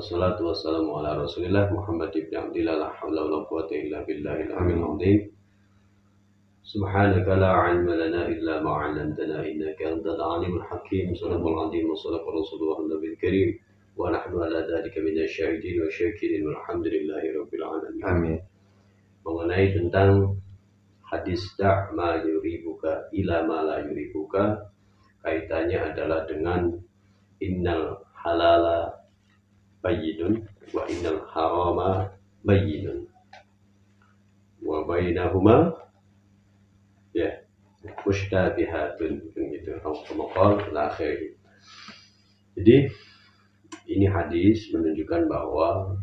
wassalatu wassalamu ala Rasulillah Muhammad ibn Abdillah la haula wala quwwata illa billahil aliyyil azim. Subhanaka la ilma lana illa ma 'allamtana innaka antal alimul hakim. Sadaqallahul azim wa sadaqa rasulullah nabiyil karim wa nahnu ala dzalika minasy syahidin wa syakirin walhamdulillahi rabbil alamin. Amin. Mengenai tentang hadis da' ma yuribuka ila ma la yuribuka, kaitannya adalah dengan innal halala bayyinun wa innal harama bayyinun wa bainahuma ya mushtabihatun gitu al-maqal al-akhir. Jadi ini hadis menunjukkan bahwa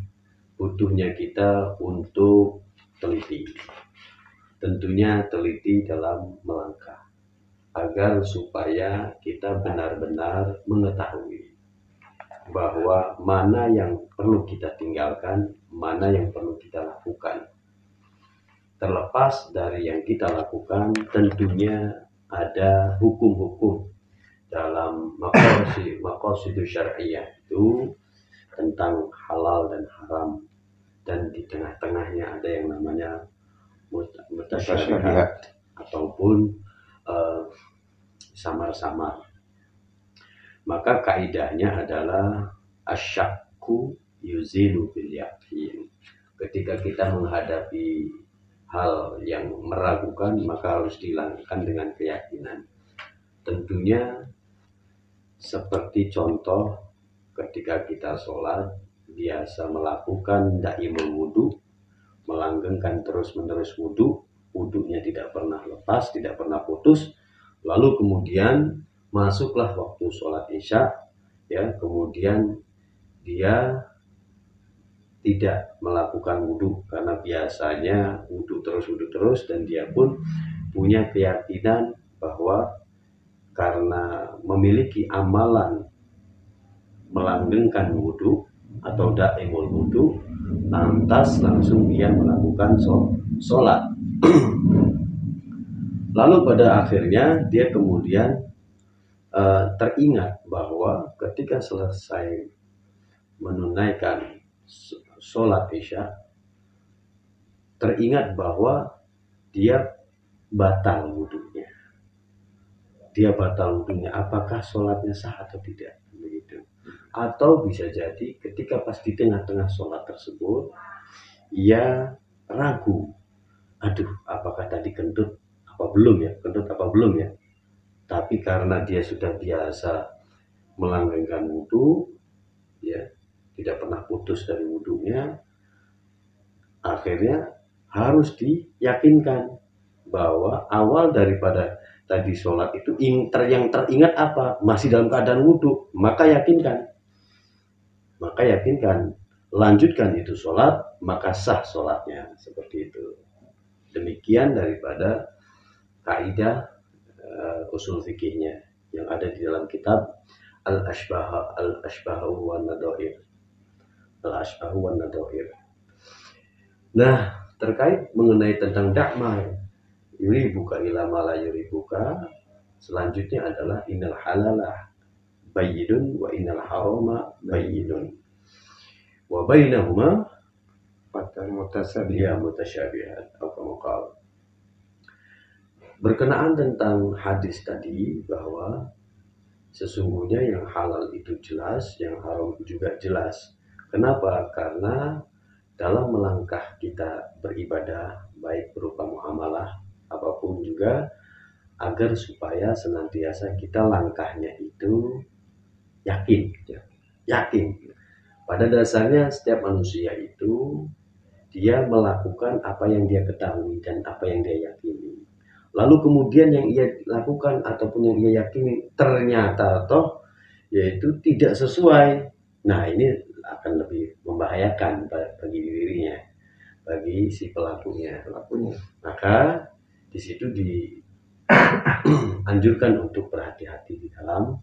butuhnya kita untuk teliti. Tentunya teliti dalam melangkah agar supaya kita benar-benar mengetahui bahwa mana yang perlu kita tinggalkan, mana yang perlu kita lakukan. Terlepas dari yang kita lakukan, tentunya ada hukum-hukum dalam maqasidus syar'iyyah itu tentang halal dan haram, dan di tengah-tengahnya ada yang namanya mutasyabihat ataupun samar-samar. Maka kaidahnya adalah asyakku yuzilu bil yakin. Ketika kita menghadapi hal yang meragukan, maka harus dihilangkan dengan keyakinan. Tentunya seperti contoh ketika kita sholat biasa melakukan daimul wudu, melanggengkan terus-menerus wudu, wudunya tidak pernah lepas, tidak pernah putus, lalu kemudian masuklah waktu sholat isya, ya, kemudian dia tidak melakukan wudhu karena biasanya wudhu terus, dan dia pun punya keyakinan bahwa karena memiliki amalan melanggengkan wudhu atau daimul wudhu, lantas langsung dia melakukan sholat. Lalu pada akhirnya dia kemudian teringat bahwa ketika selesai menunaikan sholat isya, teringat bahwa dia batal wudhunya. Apakah sholatnya sah atau tidak? Begitu. Atau bisa jadi ketika pas di tengah-tengah sholat tersebut, ia ragu, aduh, apakah tadi kentut apa belum ya? Tapi karena dia sudah biasa melanggengkan wudhu, ya, tidak pernah putus dari wudhunya, akhirnya harus diyakinkan bahwa awal daripada tadi sholat itu yang teringat apa? Masih dalam keadaan wudhu. Maka yakinkan, lanjutkan itu sholat, maka sah sholatnya. Seperti itu. Demikian daripada kaidah usul fikihnya yang ada di dalam kitab al-ashbahu wan nadair. Nah, terkait mengenai tentang da'ma yuribuka ila ma la yuribuka, selanjutnya adalah innal halala bayyinun wa innal harama bayyinun wa bainahuma mutasyabihat atau maqal. Berkenaan tentang hadis tadi bahwa sesungguhnya yang halal itu jelas, yang haram juga jelas. Kenapa? Karena dalam melangkah kita beribadah, baik berupa muamalah apapun juga, agar supaya senantiasa kita langkahnya itu yakin. Pada dasarnya setiap manusia itu dia melakukan apa yang dia ketahui dan apa yang dia yakini. Lalu kemudian yang ia lakukan ataupun yang ia yakini ternyata yaitu tidak sesuai. Nah, ini akan lebih membahayakan bagi dirinya, bagi si pelakunya. Maka di situ dianjurkan untuk berhati-hati di dalam